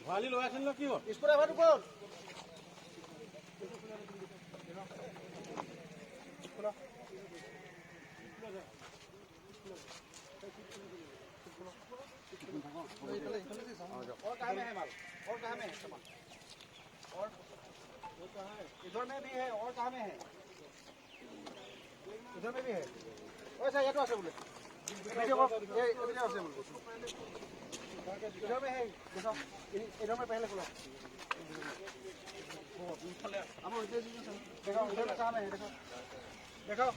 ভৰালি লগাইছিল ন কি হ'ল? और कहाँ में है माल? और कहाँ में है सामान? और इधर में भी है और कहाँ में है? इधर में भी है। वैसा ये तो ऐसे बोले। ये ऐसे बोले। इधर में है देखो इधर में पहले खोलो हम देखो उधर में कहाँ में है देखो देखो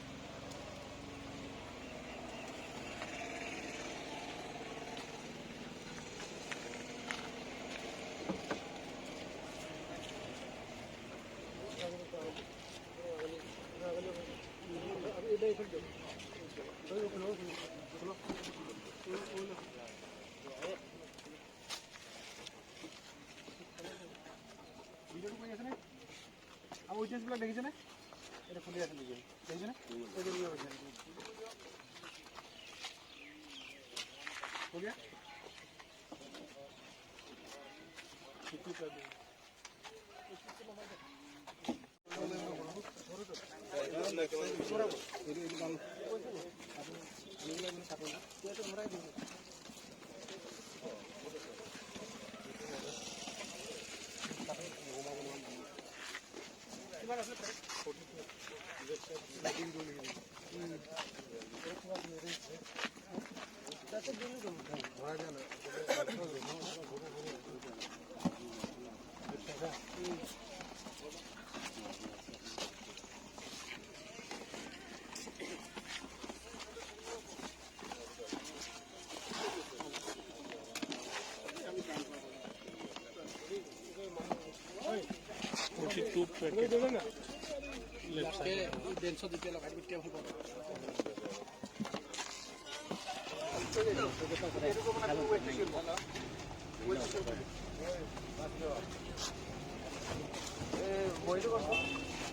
দেখিছে নে এটা খুলি আছে দেখিছে নে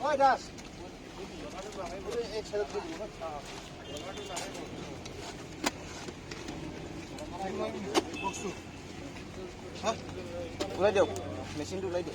Oi, Das. Udah jauh, mesin dulu aja.